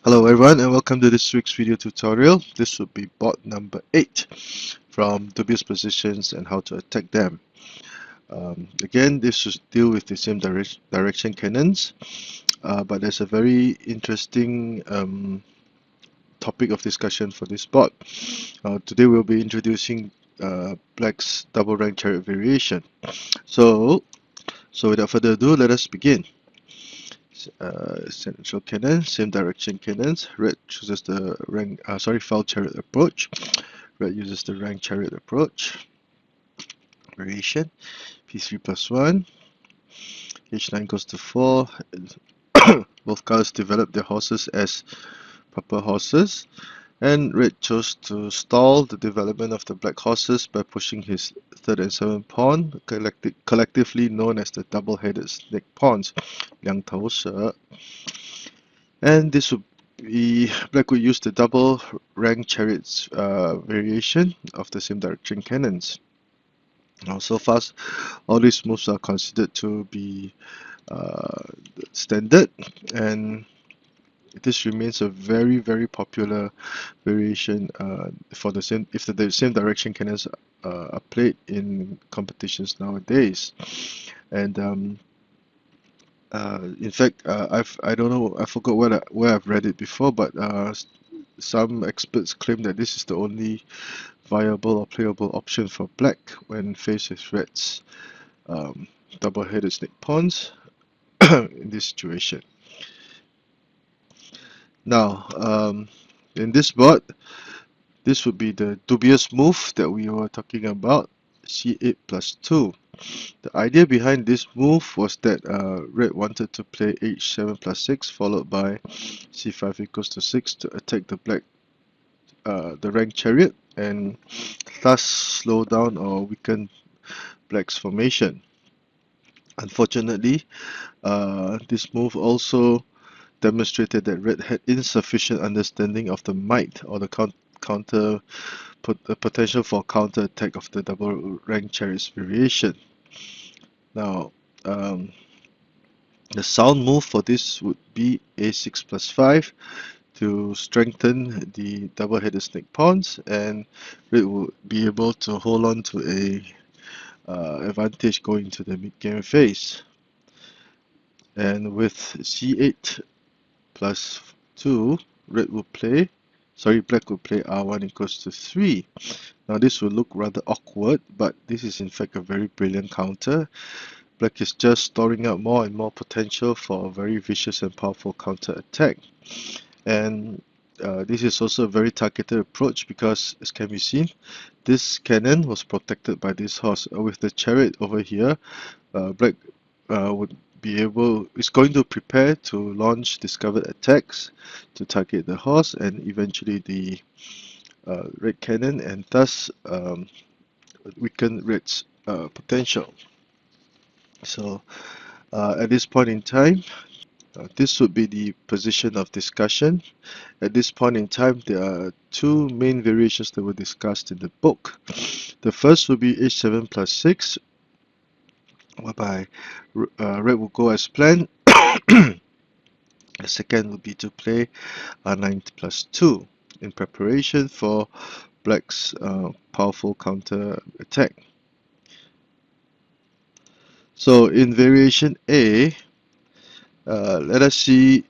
Hello everyone and welcome to this week's video tutorial. This will be bot number 8 from Dubious positions and how to attack them. Again, this should deal with the same direction cannons, but there's a very interesting topic of discussion for this bot. Today we'll be introducing Black's double rank chariot variation. So without further ado, let us begin. Central cannon, same direction cannons. Red chooses the foul chariot approach. Red uses the rank chariot approach. Variation P3 plus 1. H9 goes to 4. Both colors develop their horses as proper horses. And red chose to stall the development of the black horses by pushing his 3rd and 7th pawn, collectively known as the double-headed snake pawns, 两头蛇. And this would be, black would use the double rank chariots variation of the same direction cannons. Now, so far, all these moves are considered to be standard, and this remains a very popular variation for the same if the same direction cannons are played in competitions nowadays. And in fact, I don't know, I forgot where I've read it before, but some experts claim that this is the only viable or playable option for black when faced with red's double-headed snake pawns in this situation. Now, in this board, this would be the dubious move that we were talking about, c8 plus 2. The idea behind this move was that red wanted to play h7 plus 6 followed by c5 equals to 6 to attack the black the rank chariot and thus slow down or weaken black's formation. Unfortunately, this move also demonstrated that red had insufficient understanding of the might or the potential for counter attack of the double rank chariots variation. Now, the sound move for this would be a6 plus 5 to strengthen the double-headed snake pawns, and red would be able to hold on to a advantage going to the mid-game phase. And with c8 plus 2, black will play r1 equals to 3. Now this will look rather awkward, but this is in fact a very brilliant counter. Black is just storing up more and more potential for a very vicious and powerful counter attack. And this is also a very targeted approach because, as can be seen, this cannon was protected by this horse. With the chariot over here, black is going to prepare to launch discovered attacks to target the horse and eventually the red cannon, and thus weaken red's potential. So at this point in time, this would be the position of discussion. At this point in time, there are two main variations that were discussed in the book. The first would be h7 plus 6, whereby red will go as planned. The second would be to play r9 plus 2 in preparation for black's powerful counter attack. So in variation A, let us see,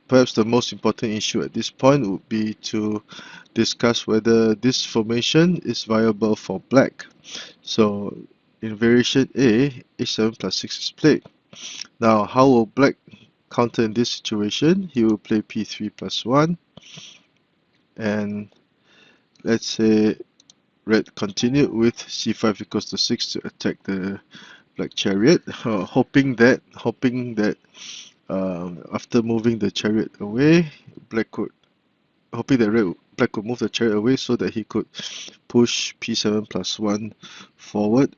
perhaps the most important issue at this point would be to discuss whether this formation is viable for black. So in variation A, h7 plus 6 is played. Now how will black counter in this situation? He will play p3 plus 1, and let's say red continued with c5 equals to 6 to attack the black chariot, hoping that after moving the chariot away, black could move the chariot away so that he could push p7 plus 1 forward,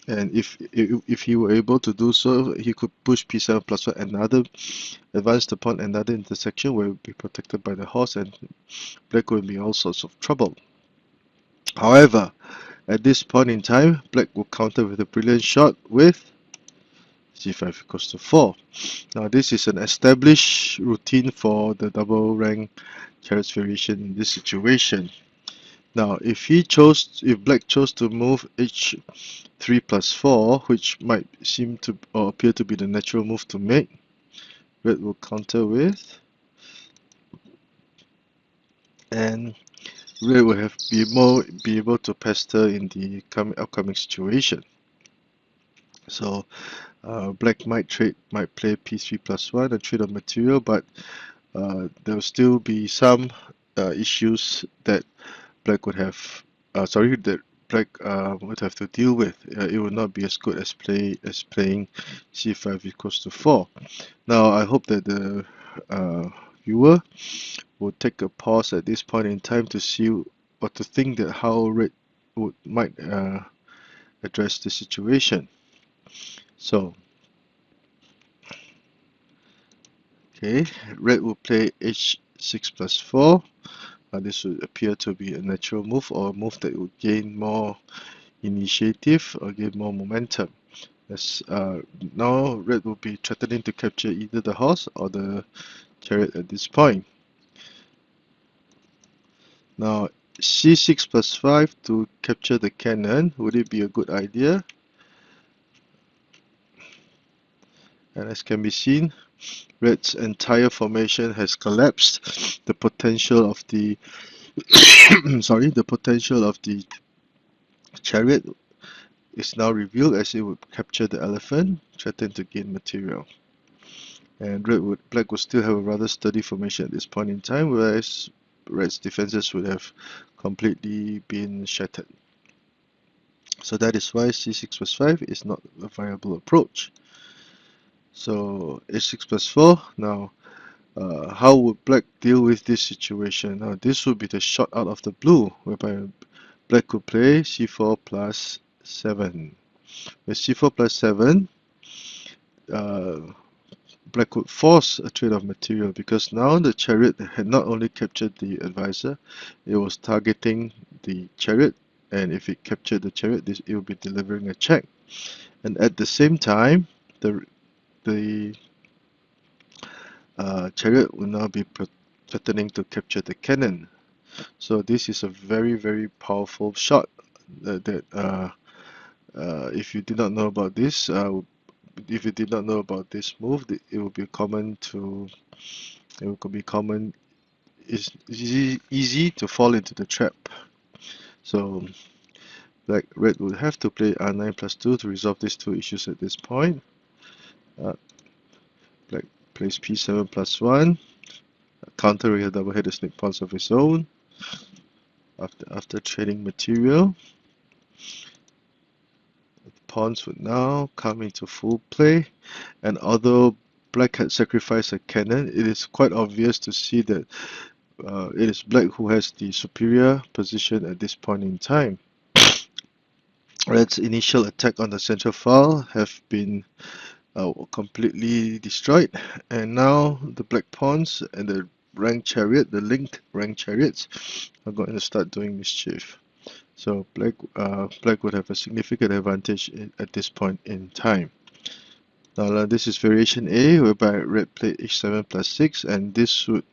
and if he were able to do so, he could push p7 plus 1 advance upon another intersection where it would be protected by the horse, and black would be in all sorts of trouble. However, at this point in time, black will counter with a brilliant shot with c5 equals to 4. Now this is an established routine for the double rank Chariot's variation in this situation. Now if black chose to move h3 plus 4, which might seem to or appear to be the natural move to make, red will counter with, and red will be able to pester in the upcoming situation. So black might play p3 plus 1 and trade on material, but there will still be some issues that black would have would have to deal with. It would not be as good as playing c5 equals to 4. Now I hope that the viewer will take a pause at this point in time to see or to think that how red might address the situation. So okay, red will play h6 plus 4. This would appear to be a natural move, or a move that would gain more initiative or gain more momentum. As now red will be threatening to capture either the horse or the chariot at this point. Now c6 plus 5 to capture the cannon, would it be a good idea? And as can be seen, red's entire formation has collapsed. The potential of the the potential of the chariot is now revealed, as it would capture the elephant, threaten to gain material. And black would still have a rather sturdy formation at this point in time, whereas red's defenses would have completely been shattered. So that is why c6 plus 5 is not a viable approach. So h6 plus 4. Now how would black deal with this situation? Now this would be the shot out of the blue, whereby black could play c4 plus 7. With c4 plus 7, black could force a trade of material, because now the chariot had not only captured the advisor, it was targeting the chariot, and if it captured the chariot, it would be delivering a check. And at the same time, the chariot will now be threatening to capture the cannon. So this is a very, very powerful shot that if you did not know about this, if you did not know about this move, it will be common to it's easy to fall into the trap. So red would have to play r9 plus 2 to resolve these two issues at this point. Black plays p7 plus 1, countering a double-headed snake pawns of his own. After trading material, the pawns would now come into full play, and although black had sacrificed a cannon, it is quite obvious to see that it is black who has the superior position at this point in time. Red's initial attack on the central file have been completely destroyed, and now the black pawns and the linked rank chariots are going to start doing mischief. So black would have a significant advantage at this point in time. Now this is variation A, whereby red played h7 plus 6, and this would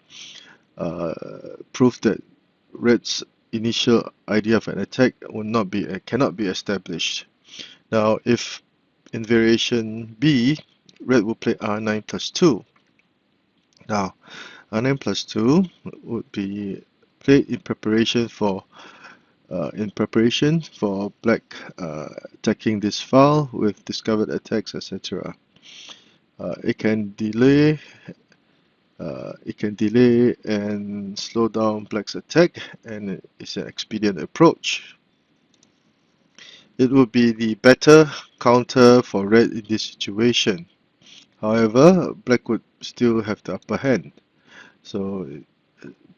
prove that red's initial idea of an attack cannot be established. Now if in variation B, red will play r9 plus 2. Now r9 plus 2 would be played in preparation for black attacking this file with discovered attacks, etc. It can delay and slow down black's attack, and it's an expedient approach. It would be the better counter for red in this situation. However, black would still have the upper hand. So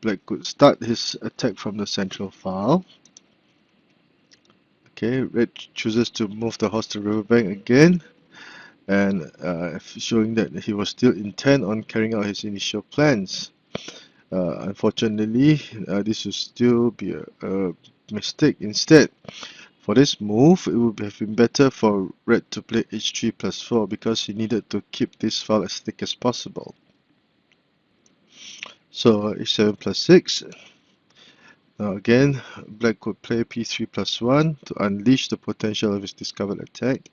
black could start his attack from the central file. Okay, red chooses to move the horse to riverbank again, and showing that he was still intent on carrying out his initial plans. Unfortunately, this will still be a mistake. Instead, For this move, it would have been better for red to play h3 plus 4 because he needed to keep this file as thick as possible. So h7 plus 6. Now again, black could play p3 plus 1 to unleash the potential of his discovered attack.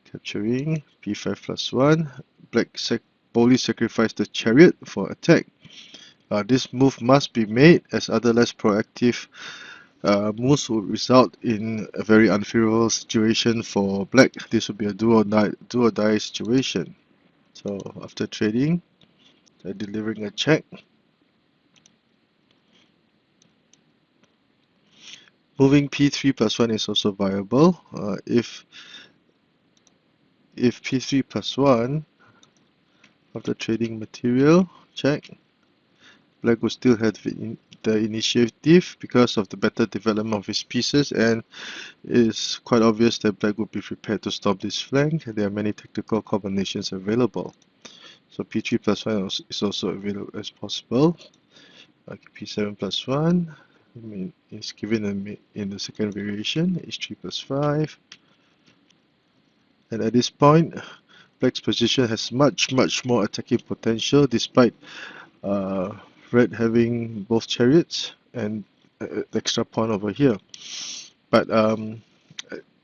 Capturing p5 plus 1. Black boldly sacrificed the chariot for attack. This move must be made as other less proactive moves would result in a very unfavorable situation for black. This would be a do or die situation. So after trading, delivering a check. Moving p3 plus 1 is also viable. If p3 plus 1 after trading material, check, black will still have the initiative because of the better development of his pieces, and it is quite obvious that black would be prepared to stop this flank. There are many tactical combinations available. So p3 plus 1 is also available as possible. p7 plus 1 is given in the second variation, h3 plus 5. And at this point, black's position has much more attacking potential despite red having both chariots and the extra pawn over here. But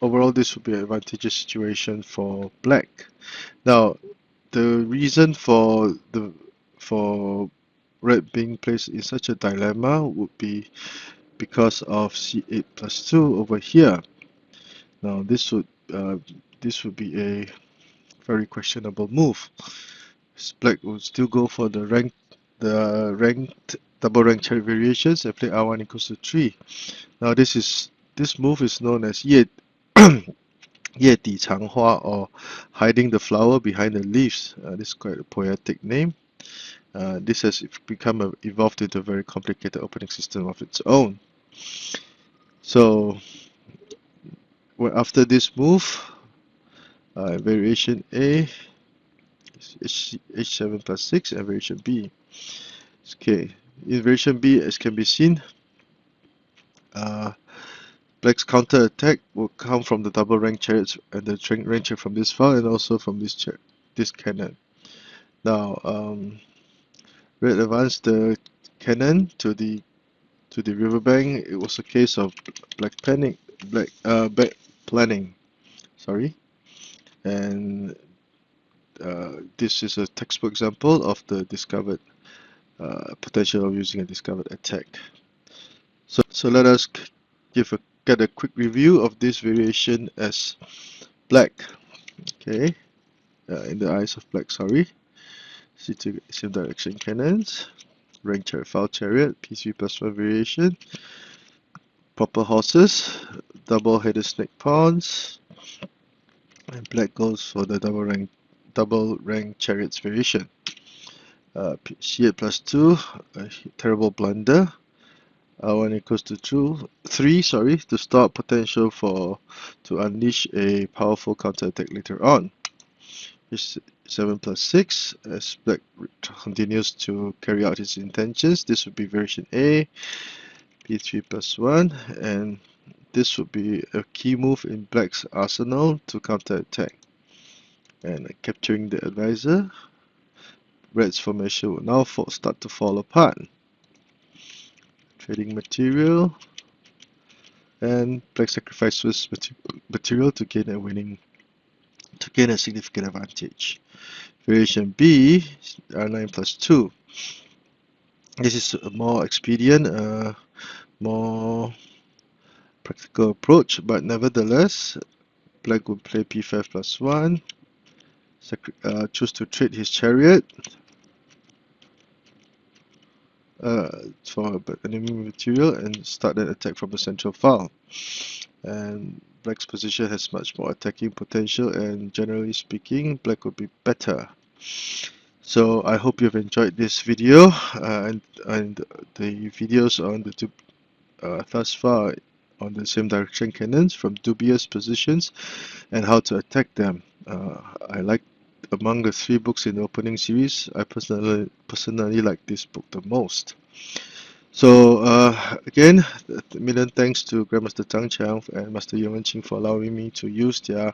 overall, this would be an advantageous situation for black. Now, the reason for red being placed in such a dilemma would be because of c8 plus 2 over here. Now, this would be a very questionable move. Black would still go for the ranked double rank chariot variations and play r1 equals to 3. Now this move is known as Yedi Changhua, or hiding the flower behind the leaves. This is quite a poetic name. This has evolved into a very complicated opening system of its own. So after this move, variation A is h7 plus 6 and variation B. Okay, in variation B, as can be seen, black's counter attack will come from the double rank chariots and the rank chariot from this file, and also from this cannon. Now, red advanced the cannon to the riverbank. It was a case of black planning. Sorry, and this is a textbook example of the discovered potential of using a discovered attack. So let us get a quick review of this variation as black. Okay, in the eyes of black, sorry. C2 same direction cannons, rank chariot, file chariot, p3 plus 1 variation, proper horses, double-headed snake pawns, and black goes for the double rank chariots variation. C8 plus 2, a terrible blunder. R1 equals to 3, to stop potential to unleash a powerful counterattack later on. H7 plus 6, as black continues to carry out his intentions. This would be version A, p3 plus 1, and this would be a key move in black's arsenal to counterattack. And capturing the advisor, red's formation will now start to fall apart. Trading material, and black sacrifices material to gain a significant advantage. Variation B, R9 plus 2. This is a more expedient, more practical approach, but nevertheless, black would play p5 plus 1, choose to trade his chariot for enemy material and start an attack from the central file. And black's position has much more attacking potential, and generally speaking, black would be better. So I hope you've enjoyed this video, and the videos on the thus far on the same direction cannons from dubious positions and how to attack them. I like, among the 3 books in the opening series, I personally like this book the most. So again, a million thanks to Grandmaster Xiangqi and Master Xiangqi for allowing me to use their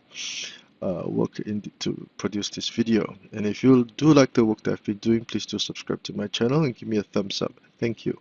work to produce this video. And if you do like the work that I've been doing, please do subscribe to my channel and give me a thumbs up. Thank you.